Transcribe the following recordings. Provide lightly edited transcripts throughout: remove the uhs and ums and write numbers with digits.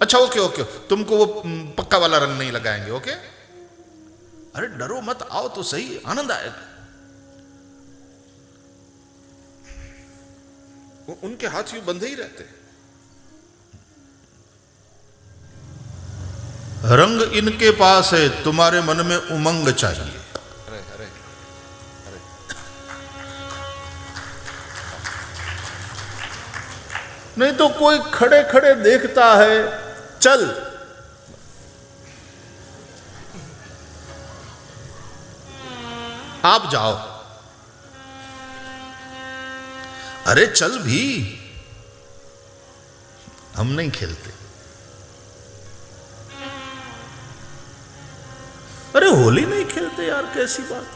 अच्छा okay okay, तुमको वो पक्का वाला रंग नहीं लगाएंगे, ओके। अरे डरो मत, आओ तो सही, आनंद आएगा। उनके हाथ यूं बंधे ही रहते हैं। रंग इनके पास है, तुम्हारे मन में उमंग चाहिए। अरे अरे अरे, नहीं तो कोई खड़े खड़े देखता है, चल। आप जाओ। अरे चल भी, हम नहीं खेलते। अरे होली नहीं खेलते यार, कैसी बात।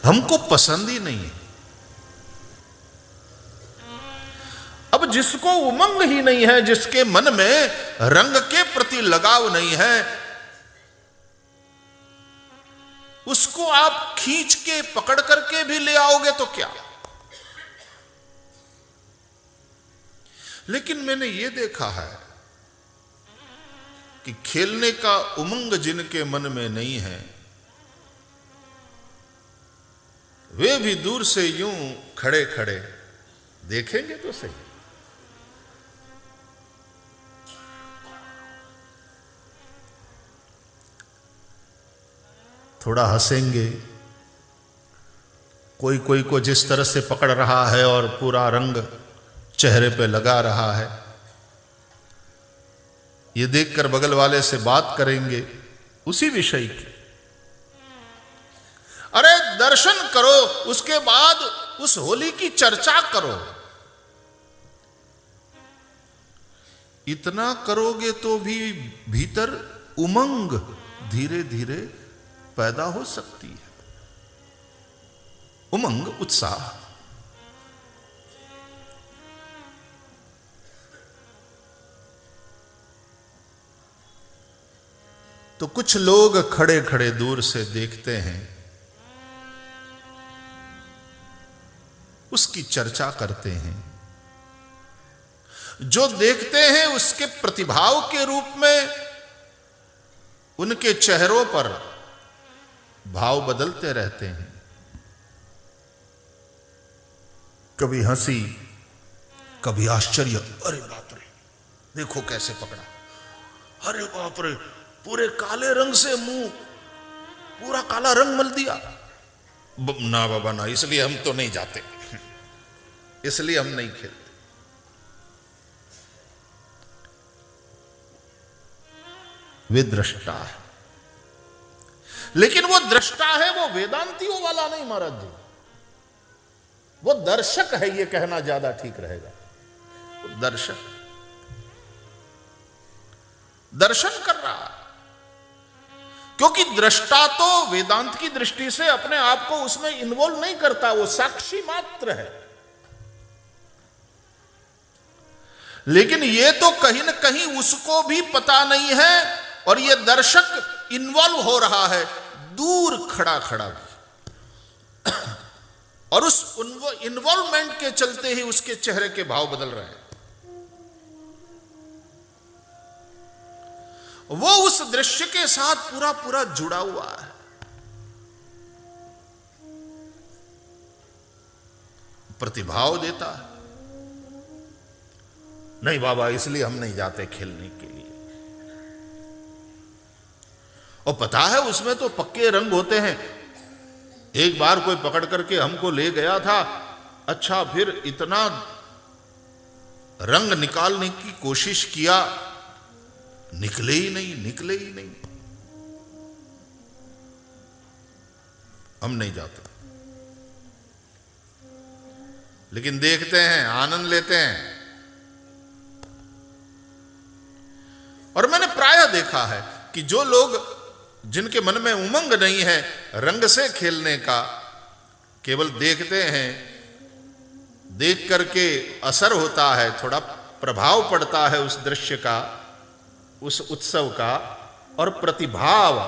हमको पसंद ही नहीं है। अब जिसको उमंग ही नहीं है, जिसके मन में रंग के प्रति लगाव नहीं है, उसको आप खींच के पकड़ करके भी ले आओगे तो क्या। लेकिन मैंने यह देखा है कि खेलने का उमंग जिनके मन में नहीं है, वे भी दूर से यूं खड़े खड़े देखेंगे तो सही। थोड़ा हंसेंगे। कोई कोई को जिस तरह से पकड़ रहा है और पूरा रंग चेहरे पे लगा रहा है, ये देखकर बगल वाले से बात करेंगे उसी विषय की। अरे दर्शन करो, उसके बाद उस होली की चर्चा करो। इतना करोगे तो भी भीतर उमंग धीरे धीरे पैदा हो सकती है। उमंग, उत्साह। तो कुछ लोग खड़े खड़े दूर से देखते हैं, उसकी चर्चा करते हैं। जो देखते हैं उसके प्रतिभाव के रूप में उनके चेहरों पर भाव बदलते रहते हैं। कभी हंसी, कभी आश्चर्य, अरे बाप रे देखो कैसे पकड़ा, अरे बाप रे पूरे काले रंग से मुंह, पूरा काला रंग मल दिया। ना बाबा ना, इसलिए हम तो नहीं जाते, इसलिए हम नहीं खेलते। वे दृष्टा है, लेकिन वो दृष्टा है, वो वेदांतियों वाला नहीं महाराज जी, वो दर्शक है, ये कहना ज्यादा ठीक रहेगा। वो दर्शक, दर्शन कर रहा है। क्योंकि दृष्टा तो वेदांत की दृष्टि से अपने आप को उसमें इन्वॉल्व नहीं करता, वो साक्षी मात्र है। लेकिन ये तो कहीं ना कहीं उसको भी पता नहीं है, और ये दर्शक इन्वॉल्व हो रहा है दूर खड़ा खड़ा भी। और उस इन्वॉल्वमेंट के चलते ही उसके चेहरे के भाव बदल रहे हैं। वो उस दृश्य के साथ पूरा पूरा जुड़ा हुआ है। प्रतिभाव देता है। नहीं बाबा, इसलिए हम नहीं जाते खेलने के लिए। और पता है उसमें तो पक्के रंग होते हैं। एक बार कोई पकड़ करके हमको ले गया था, अच्छा फिर इतना रंग निकालने की कोशिश किया, निकले ही नहीं, निकले ही नहीं। हम नहीं जाते, लेकिन देखते हैं, आनंद लेते हैं। और मैंने प्रायः देखा है कि जो लोग जिनके मन में उमंग नहीं है रंग से खेलने का, केवल देखते हैं, देख करके असर होता है, थोड़ा प्रभाव पड़ता है उस दृश्य का, उस उत्सव का, और प्रतिभाव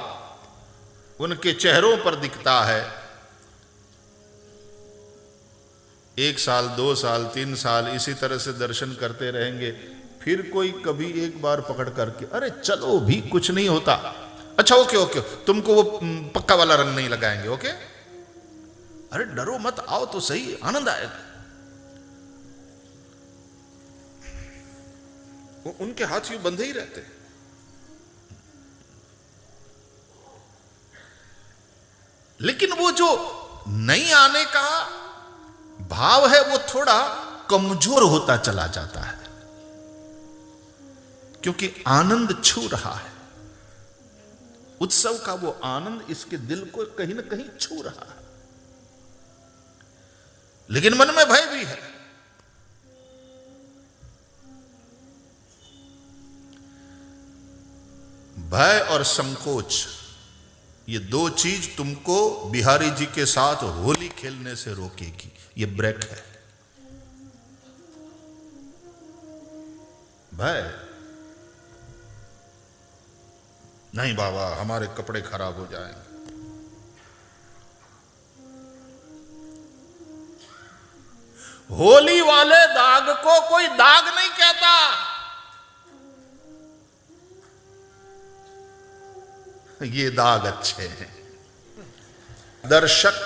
उनके चेहरों पर दिखता है, 1 साल 2 साल 3 साल इसी तरह से दर्शन करते रहेंगे, फिर कोई कभी एक बार पकड़ करके अरे चलो भी कुछ नहीं होता, अच्छा ओके ओके तुमको वो पक्का वाला रंग नहीं लगाएंगे, ओके, अरे डरो मत, आओ तो सही, आनंद आएगा। उनके हाथ यूं बंधे ही रहते हैं। लेकिन वो जो नहीं आने का भाव है वो थोड़ा कमजोर होता चला जाता है, क्योंकि आनंद छू रहा है, उत्सव का वो आनंद इसके दिल को कहीं ना कहीं छू रहा है, लेकिन मन में भय भी है। भय और संकोच, ये 2 चीज तुमको बिहारी जी के साथ होली खेलने से रोकेगी, ये ब्रेक है। भय, नहीं बाबा हमारे कपड़े खराब हो जाएंगे, होली वाले दाग को कोई दाग नहीं कहता, ये दाग अच्छे हैं। दर्शक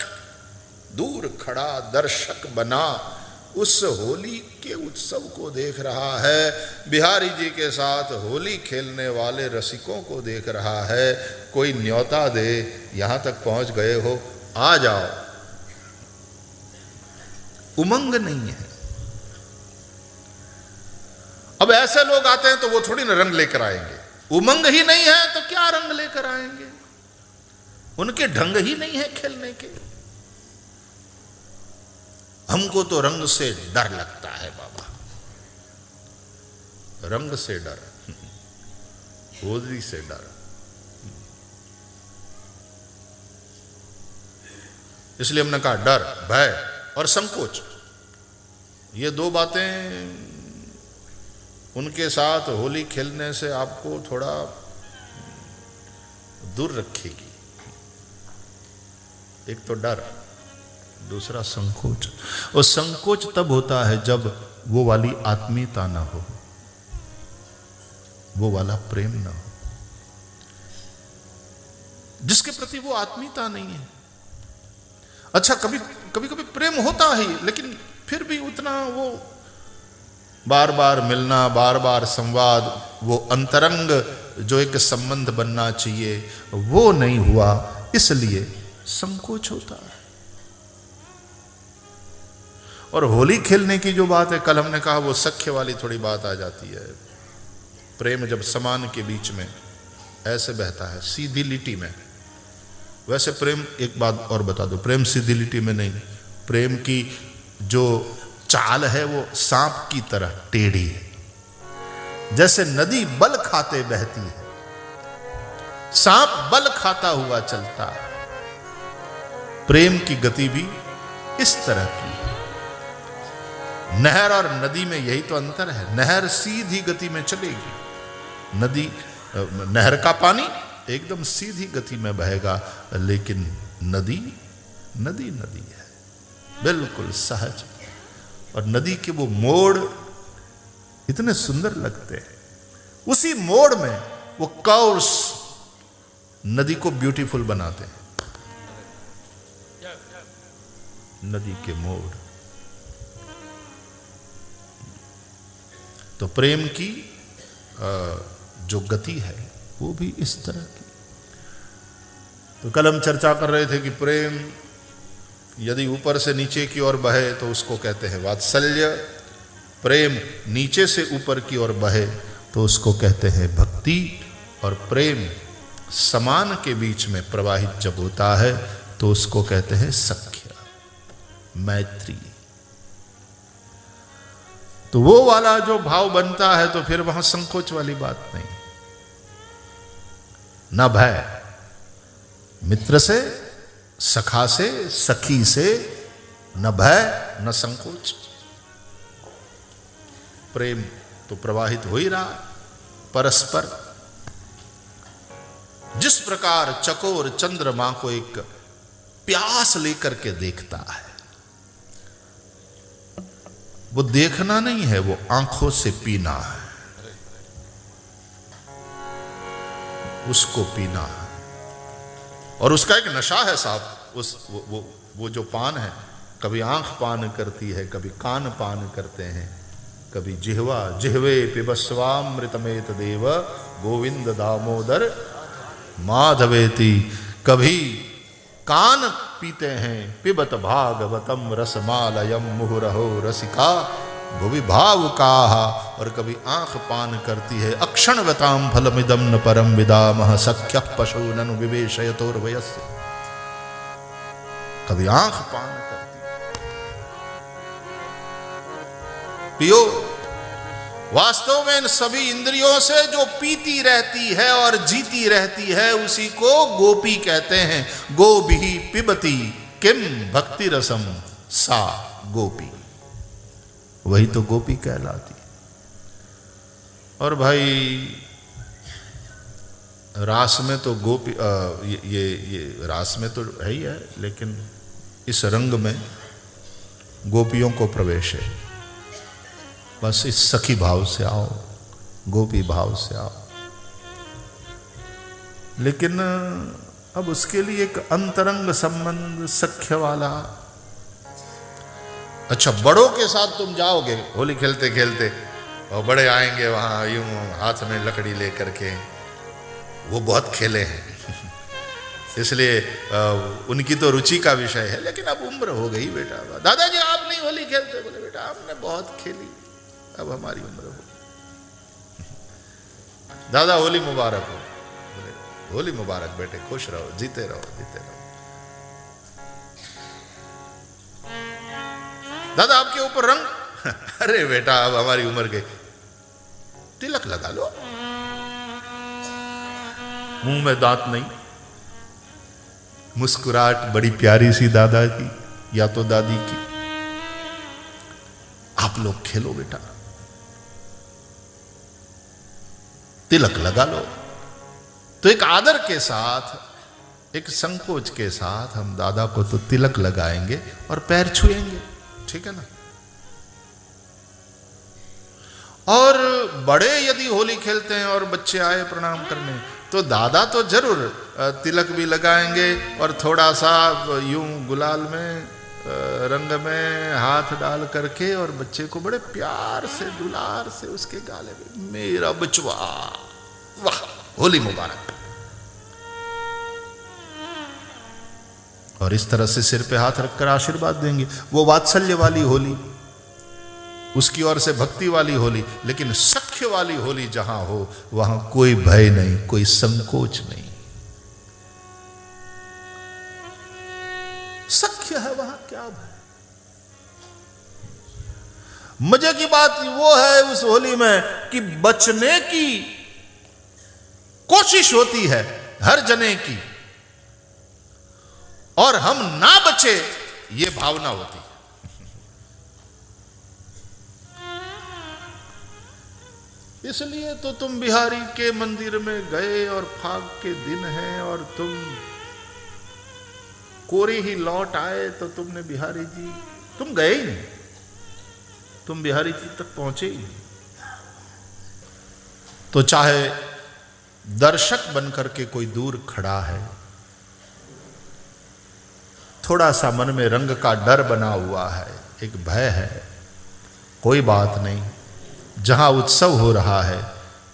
दूर खड़ा दर्शक बना उस होली के उत्सव को देख रहा है, बिहारी जी के साथ होली खेलने वाले रसिकों को देख रहा है। कोई न्योता दे, यहां तक पहुंच गए हो, आ जाओ। उमंग नहीं है। अब ऐसे लोग आते हैं तो वो थोड़ी ना रंग लेकर आएंगे, उमंग ही नहीं है तो क्या रंग लेकर आएंगे, उनके ढंग ही नहीं है खेलने के। हमको तो रंग से डर लगता है बाबा, रंग से डर, होली से डर। इसलिए हमने कहा डर, भय और संकोच, ये 2 बातें उनके साथ होली खेलने से आपको थोड़ा दूर रखेगी। एक तो डर, दूसरा संकोच। और संकोच तब होता है जब वो वाली आत्मीयता ना हो, वो वाला प्रेम ना हो, जिसके प्रति वो आत्मीयता नहीं है। अच्छा कभी कभी प्रेम होता है, लेकिन फिर भी उतना वो बार बार मिलना, बार बार संवाद, वो अंतरंग जो एक संबंध बनना चाहिए वो नहीं हुआ, इसलिए संकोच होता है। और होली खेलने की जो बात है, कल हमने कहा वो सख्य वाली थोड़ी बात आ जाती है। प्रेम जब समान के बीच में ऐसे बहता है सीधी लिटी में, वैसे प्रेम, एक बात और बता दो, प्रेम सीधी लिटी में नहीं, प्रेम की जो चाल है वो सांप की तरह टेढ़ी है। जैसे नदी बल खाते बहती है, सांप बल खाता हुआ चलता है, प्रेम की गति भी इस तरह की है। नहर और नदी में यही तो अंतर है, नहर सीधी गति में चलेगी, नदी, नहर का पानी एकदम सीधी गति में बहेगा, लेकिन नदी नदी नदी है, बिल्कुल सहज। और नदी के वो मोड़ इतने सुंदर लगते हैं, उसी मोड़ में वो कर्व्स नदी को ब्यूटीफुल बनाते हैं। नदी के मोड़, तो प्रेम की जो गति है वो भी इस तरह की। तो कल हम चर्चा कर रहे थे कि प्रेम यदि ऊपर से नीचे की ओर बहे तो उसको कहते हैं वात्सल्य, प्रेम नीचे से ऊपर की ओर बहे तो उसको कहते हैं भक्ति, और प्रेम समान के बीच में प्रवाहित जब होता है तो उसको कहते हैं सख्य, मैत्री। तो वो वाला जो भाव बनता है तो फिर वहां संकोच वाली बात नहीं, न भय, मित्र से, सखा से, सखी से न भय न संकोच, प्रेम तो प्रवाहित हो ही रहा परस्पर। जिस प्रकार चकोर चंद्रमा को एक प्यास लेकर के देखता है, वो देखना नहीं है, वो आंखों से पीना है, उसको पीना है। और उसका एक नशा है साहब, वो जो पान है, कभी आंख पान करती है, कभी कान पान करते हैं, कभी जिह्वा जिह्वे पिबस्वामृतमेत देव गोविंद दामोदर माधवेति। कभी कान पीते हैं, पिबत भागवतम रसमालयम मुहुरहो रसिका भुवि भावुकाः। और कभी आंख पान करती है, अक्षणवताम फलमिदम न परम विदामः सख्यः पशूननु विवेशयतोर्वयस्य। कभी आंख पान करती है। पियो, वास्तव में इन सभी इंद्रियों से जो पीती रहती है और जीती रहती है, उसी को गोपी कहते हैं। गोभिः पिबती किम भक्ति रसम सा गोपी, वही तो गोपी कहलाती। और भाई रास में तो गोपी ये रास में तो है ही है, लेकिन इस रंग में गोपियों को प्रवेश है। बस इस सखी भाव से आओ, गोपी भाव से आओ। लेकिन अब उसके लिए एक अंतरंग संबंध सख्य वाला। अच्छा, बड़ों के साथ तुम जाओगे होली खेलते खेलते, और बड़े आएंगे वहां यूं हाथ में लकड़ी लेकर के, वो बहुत खेले हैं इसलिए उनकी तो रुचि का विषय है। लेकिन अब उम्र हो गई बेटा, दादाजी आप नहीं होली खेलते? बोले बेटा हमने बहुत खेली, अब हमारी उम्र हो। दादा होली मुबारक हो। बोले होली मुबारक बेटे, खुश रहो, जीते रहो, जीते रहो। दादा आपके ऊपर रंग अरे बेटा अब हमारी उम्र गई, तिलक लगा लो। मुंह में दांत नहीं, मुस्कुराहट बड़ी प्यारी सी दादा की या तो दादी की। आप लोग खेलो बेटा, तिलक लगा लो। तो एक आदर के साथ, एक संकोच के साथ हम दादा को तो तिलक लगाएंगे और पैर छुएंगे, ठीक है ना। और बड़े यदि होली खेलते हैं और बच्चे आए प्रणाम करने, तो दादा तो जरूर तिलक भी लगाएंगे और थोड़ा सा यूं गुलाल में रंग में हाथ डाल करके और बच्चे को बड़े प्यार से दुलार से उसके गाले में, मेरा बचवा, वाह होली मुबारक। और इस तरह से सिर पे हाथ रखकर आशीर्वाद देंगे। वो वात्सल्य वाली होली, उसकी ओर से भक्ति वाली होली। लेकिन सख्य वाली होली जहां हो, वहां कोई भय नहीं, कोई संकोच नहीं। सख्य है वहां, क्या भय। मजे की बात वो है उस होली में कि बचने की कोशिश होती है हर जने की, और हम ना बचे ये भावना होती है। इसलिए तो तुम बिहारी के मंदिर में गए और फाग के दिन है और तुम कोरे ही लौट आए, तो तुमने बिहारी जी, तुम गए ही नहीं, तुम बिहारी जी तक पहुंचे ही नहीं। तो चाहे दर्शक बनकर के कोई दूर खड़ा है, थोड़ा सा मन में रंग का डर बना हुआ है, एक भय है, कोई बात नहीं। जहां उत्सव हो रहा है,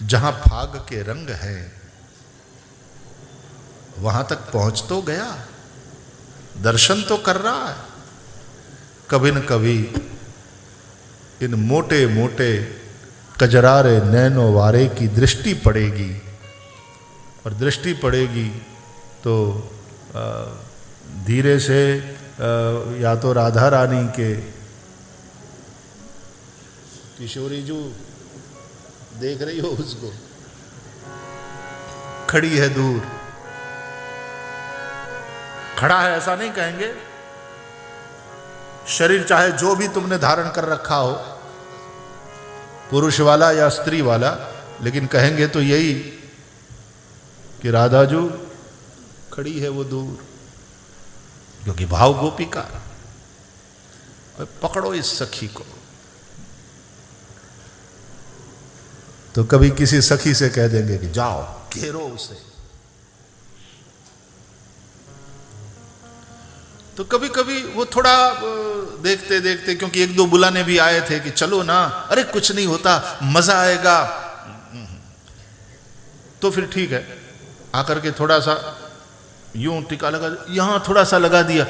जहां फाग के रंग हैं, वहां तक पहुंच तो गया, दर्शन तो कर रहा है। कभी न कभी इन मोटे मोटे कजरारे नैनो वारे की दृष्टि पड़ेगी, और दृष्टि पड़ेगी तो धीरे से या तो राधा रानी के, किशोरी जो देख रही हो उसको, खड़ी है दूर, खड़ा है ऐसा नहीं कहेंगे, शरीर चाहे जो भी तुमने धारण कर रखा हो, पुरुष वाला या स्त्री वाला, लेकिन कहेंगे तो यही कि राधा जो खड़ी है वो दूर, क्योंकि भाव गोपी का। पकड़ो इस सखी को, तो कभी किसी सखी से कह देंगे कि जाओ घेरो उसे। तो कभी कभी वो थोड़ा देखते देखते, क्योंकि एक दो बुलाने भी आए थे कि चलो ना, अरे कुछ नहीं होता, मजा आएगा, तो फिर ठीक है, आकर के थोड़ा सा यूं टिका लगा, यहां थोड़ा सा लगा दिया,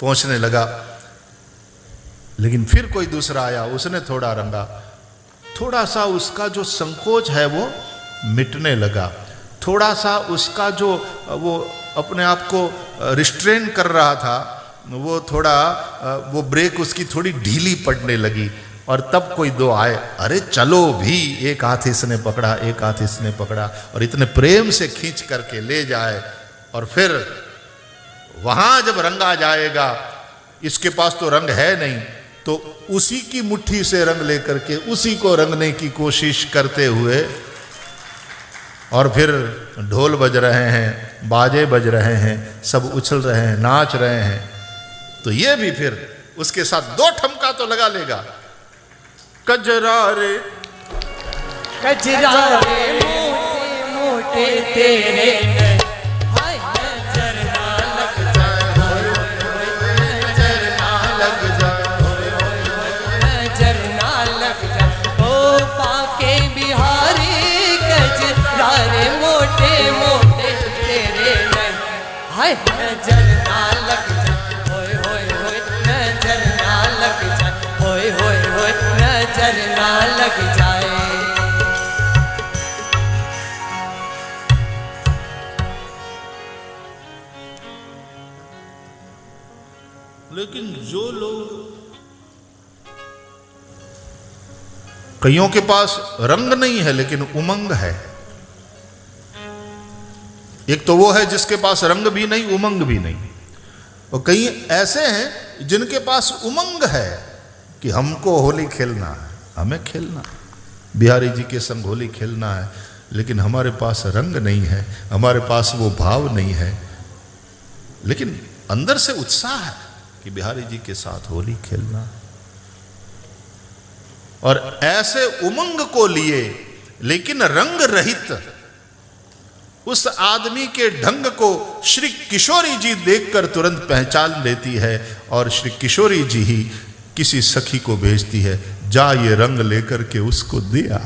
पहुंचने लगा। लेकिन फिर कोई दूसरा आया, उसने थोड़ा रंगा, थोड़ा सा उसका जो संकोच है वो मिटने लगा, थोड़ा सा उसका जो वो अपने आप को रिस्ट्रेन कर रहा था, वो थोड़ा वो ब्रेक उसकी थोड़ी ढीली पड़ने लगी। और तब कोई दो आए, अरे चलो भी, एक हाथ इसने पकड़ा, एक हाथ इसने पकड़ा, और इतने प्रेम से खींच करके ले जाए। और फिर वहां जब रंगा जाएगा, इसके पास तो रंग है नहीं, तो उसी की मुट्ठी से रंग लेकर के उसी को रंगने की कोशिश करते हुए, और फिर ढोल बज रहे हैं, बाजे बज रहे हैं, सब उछल रहे हैं, नाच रहे हैं, तो ये भी फिर उसके साथ दो ठमका तो लगा लेगा। कजरा रे मोटे मोटे तेरे हाय नजर ना लग जाए, नजर ना लग जाए, नजर ना लग जाए, ओ पाके बिहारी कजरा रे मोटे मोटे तेरे हाय नजर ना लग जाए, होय होय होय नजर ना लग जाए, होय होय होय नजर ना लग जाए। लेकिन जो लोग, कईयों के पास रंग नहीं है लेकिन उमंग है। एक तो वो है जिसके पास रंग भी नहीं, उमंग भी नहीं, और कई ऐसे हैं जिनके पास उमंग है कि हमको होली खेलना है, हमें खेलना, बिहारी जी के संग होली खेलना है, लेकिन हमारे पास रंग नहीं है, हमारे पास वो भाव नहीं है, लेकिन अंदर से उत्साह है कि बिहारी जी के साथ होली खेलना। और ऐसे उमंग को लिए लेकिन रंग रहित उस आदमी के ढंग को श्री किशोरी जी देखकर तुरंत पहचान लेती है, और श्री किशोरी जी ही किसी सखी को भेजती है, जा ये रंग लेकर के उसको दिया।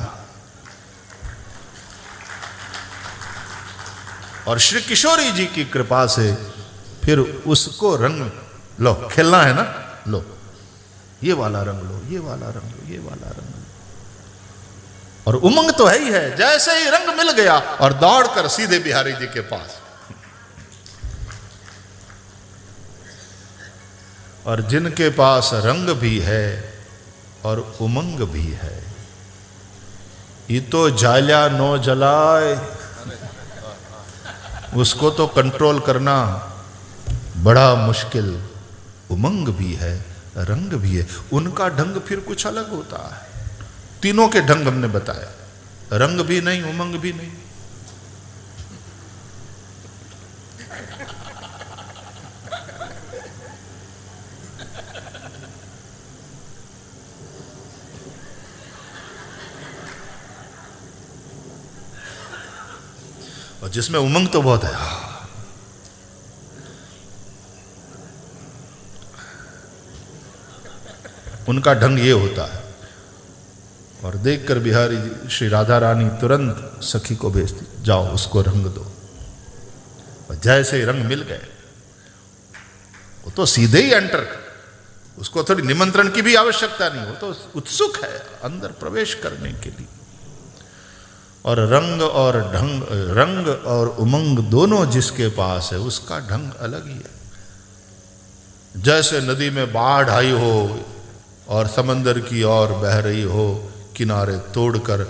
और श्री किशोरी जी की कृपा से फिर उसको रंग, लो खेलना है ना, लो ये वाला रंग लो, ये वाला रंग लो, ये वाला रंग लो। और उमंग तो है ही है, जैसे ही रंग मिल गया और दौड़कर सीधे बिहारी जी के पास। और जिनके पास रंग भी है और उमंग भी है, ये तो जाल्या नो जलाए, उसको तो कंट्रोल करना बड़ा मुश्किल। उमंग भी है, रंग भी है, उनका ढंग फिर कुछ अलग होता है। तीनों के ढंग हमने बताया, रंग भी नहीं, उमंग भी नहीं। और जिसमें उमंग तो बहुत है, उनका ढंग ये होता है। और देखकर बिहारी जी, श्री राधा रानी तुरंत सखी को भेजती, जाओ उसको रंग दो। और जैसे ही रंग मिल गए, वो तो सीधे ही एंटर, उसको थोड़ी निमंत्रण की भी आवश्यकता नहीं, वो तो उत्सुक है अंदर प्रवेश करने के लिए। और रंग और ढंग, रंग और उमंग दोनों जिसके पास है, उसका ढंग अलग ही है। जैसे नदी में बाढ़ आई हो और समंदर की ओर बह रही हो, किनारे तोड़कर,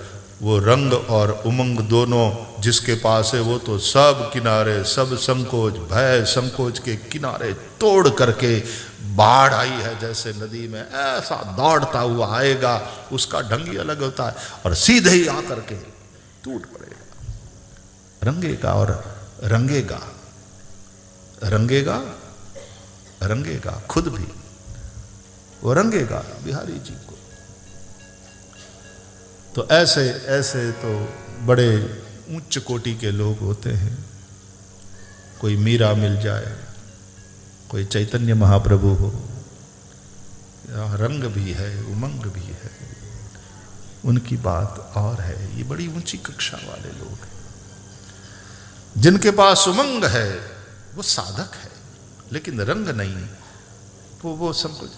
वो रंग और उमंग दोनों जिसके पास है, वो तो सब किनारे, सब संकोच, भय संकोच के किनारे तोड़ करके बाढ़ आई है जैसे नदी में, ऐसा दौड़ता हुआ आएगा। उसका ढंग ही अलग होता है, और सीधे ही आकर के टूट पड़ेगा, रंगेगा और रंगेगा, रंगेगा रंगेगा खुद भी वो रंगेगा बिहारी जी को। तो ऐसे ऐसे तो बड़े उच्च कोटि के लोग होते हैं। कोई मीरा मिल जाए, कोई चैतन्य महाप्रभु हो, रंग भी है, उमंग भी है, उनकी बात और है। ये बड़ी ऊंची कक्षा वाले लोग हैं। जिनके पास उमंग है वो साधक है, लेकिन रंग नहीं, वो सब कुछ,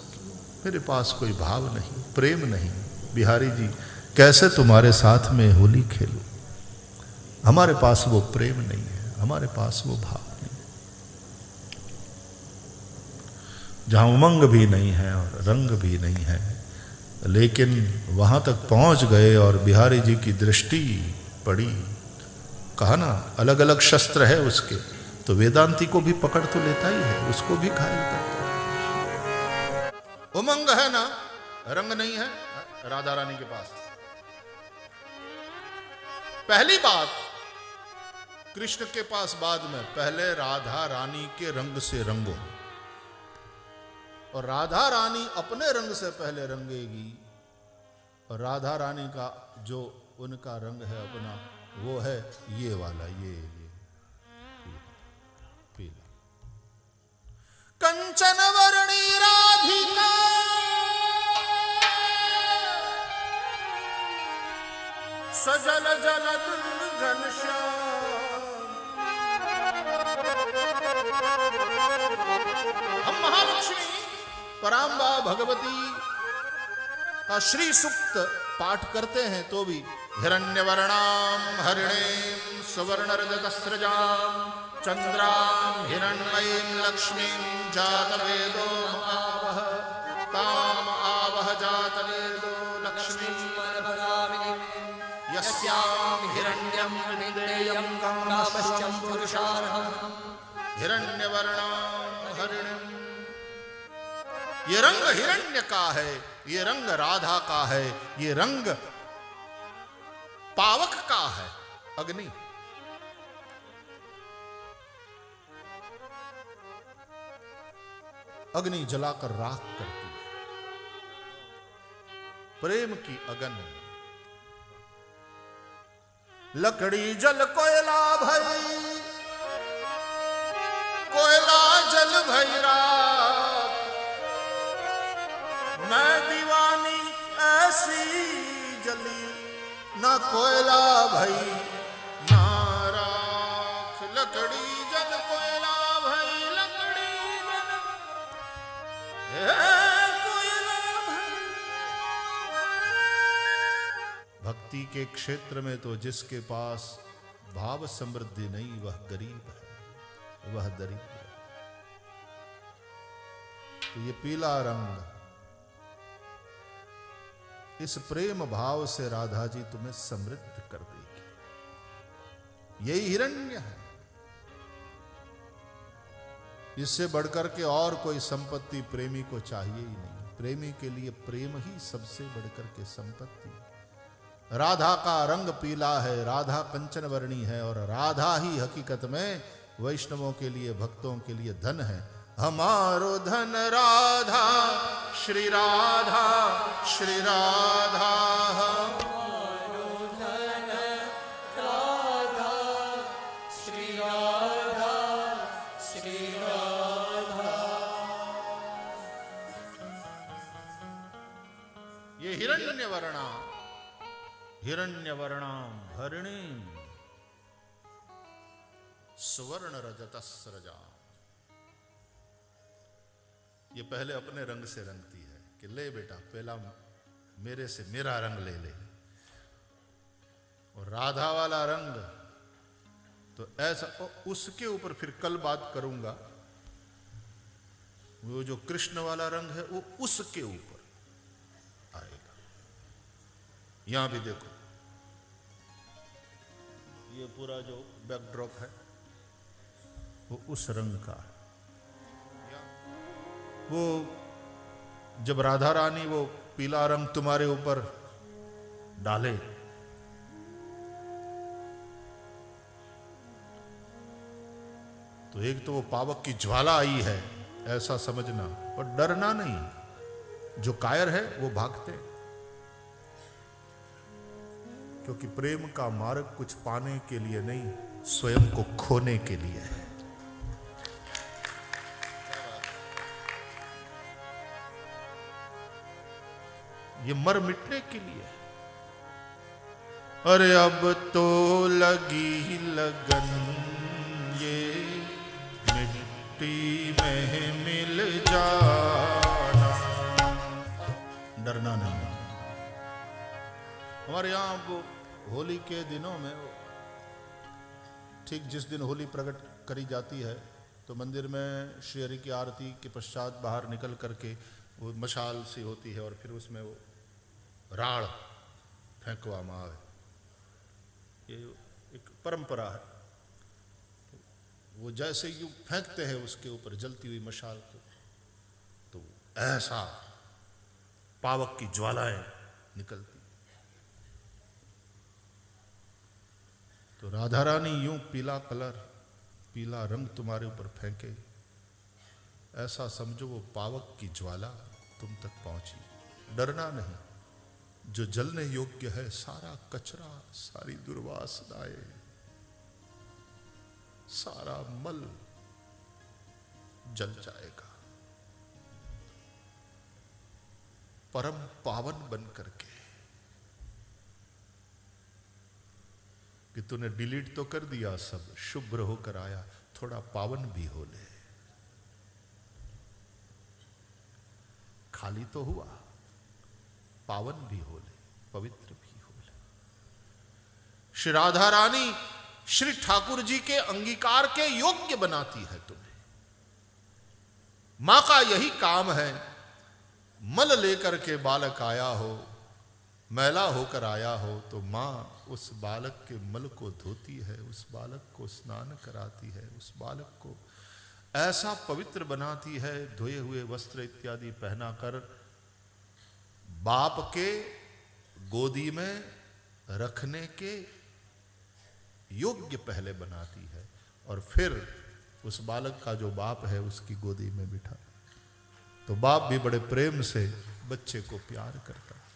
मेरे पास कोई भाव नहीं, प्रेम नहीं। बिहारी जी कैसे तुम्हारे साथ में होली खेलूं, हमारे पास वो प्रेम नहीं है, हमारे पास वो भाव नहीं। जहां उमंग भी नहीं है और रंग भी नहीं है, लेकिन वहां तक पहुंच गए और बिहारी जी की दृष्टि पड़ी, कहा ना अलग अलग शस्त्र है उसके, तो वेदांती को भी पकड़ तो लेता ही है, उसको भी घायल करता है। उमंग है ना, रंग नहीं है राधा रानी के पास। पहली बात कृष्ण के पास बाद में, पहले राधा रानी के रंग से रंगो, और राधा रानी अपने रंग से पहले रंगेगी, और राधा रानी का जो उनका रंग है अपना, वो है ये वाला, ये पीला। कंचन वर्णी राधिका सजल जलद घनश्याम। हम महालक्ष्मी पराम्बा भगवती का श्री सूक्त पाठ करते हैं तो भी हिरण्यवर्णाम हरिणीं सुवर्णरजतस्रजां चंद्रां हिरण्मयीं लक्ष्मीं जातवेदो महावह ताम आवह जातवेदो लक्ष्मीं यस्यां हिरण्यं विदेयं कामश्चं पुरुषार्हं हिरण्यवर्णां हरिणीं। ये रंग हिरण्य का है, ये रंग राधा का है, ये रंग पावक का है, अग्नि। अग्नि जलाकर राख करती है, प्रेम की अगन। लकड़ी जल कोयला भई, कोयला जल भई राख, मैं दीवानी ऐसी जली, ना कोयला भई ना राख। लकड़ी जल कोयला भई, लकड़ी जल कोयला भई। भक्ति के क्षेत्र में तो जिसके पास भाव समृद्धि नहीं, वह गरीब है, वह दरिद्र है। तो ये पीला रंग, इस प्रेम भाव से राधा जी तुम्हें समृद्ध कर देगी। यही हिरण्य है। इससे बढ़कर के और कोई संपत्ति प्रेमी को चाहिए ही नहीं। प्रेमी के लिए प्रेम ही सबसे बढ़कर के संपत्ति। राधा का रंग पीला है, राधा कंचन वर्णी है, और राधा ही हकीकत में वैष्णवों के लिए, भक्तों के लिए धन है। हमारो धन राधा, श्री राधा, श्री राधा। हमारो धन राधा, श्री राधा, श्री राधा। ये हिरण्यवर्णा, हिरण्यवर्णाम हरिणीं सुवर्ण रजतस्रजा। ये पहले अपने रंग से रंगती है कि ले बेटा पहला मेरे से मेरा रंग ले ले। और राधा वाला रंग तो ऐसा, उसके ऊपर फिर कल बात करूंगा, वो जो कृष्ण वाला रंग है वो उसके ऊपर आएगा। यहां भी देखो, ये पूरा जो बैकड्रॉप है वो उस रंग का है। वो जब राधा रानी वो पीला रंग तुम्हारे ऊपर डाले, तो एक तो वो पावक की ज्वाला आई है ऐसा समझना, और डरना नहीं। जो कायर है वो भागते हैं, क्योंकि प्रेम का मार्ग कुछ पाने के लिए नहीं, स्वयं को खोने के लिए है। ये मर मिटने के लिए है। अरे अब तो लगी लगन, ये मिट्टी में मिल जाना, डरना नहीं। हमारे यहाँ वो होली के दिनों में, ठीक जिस दिन होली प्रकट करी जाती है, तो मंदिर में श्री हरि की आरती के पश्चात बाहर निकल करके वो मशाल सी होती है और फिर उसमें वो राड़ फेंकवामा आवे। ये एक परंपरा है। वो जैसे यूं फेंकते हैं उसके ऊपर जलती हुई मशाल को, तो ऐसा पावक की ज्वालाएं निकलती। तो राधा रानी यूं पीला कलर, पीला रंग तुम्हारे ऊपर फेंके, ऐसा समझो वो पावक की ज्वाला तुम तक पहुंची। डरना नहीं, जो जलने योग्य है सारा कचरा, सारी दुर्वासनाएं, सारा मल जल जाएगा, परम पावन बन करके। कि तूने डिलीट तो कर दिया सब, शुभ्र होकर आया, थोड़ा पावन भी हो ले। खाली तो हुआ, पावन भी हो ले, पवित्र भी हो ले। श्री राधा रानी श्री ठाकुर जी के अंगीकार के योग्य बनाती है तुम्हें। मां का यही काम है। मल लेकर के बालक आया हो, मैला होकर आया हो, तो मां उस बालक के मल को धोती है, उस बालक को स्नान कराती है, उस बालक को ऐसा पवित्र बनाती है, धोए हुए वस्त्र इत्यादि पहनाकर बाप के गोदी में रखने के योग्य पहले बनाती है, और फिर उस बालक का जो बाप है उसकी गोदी में बिठा। तो बाप भी बड़े प्रेम से बच्चे को प्यार करता है।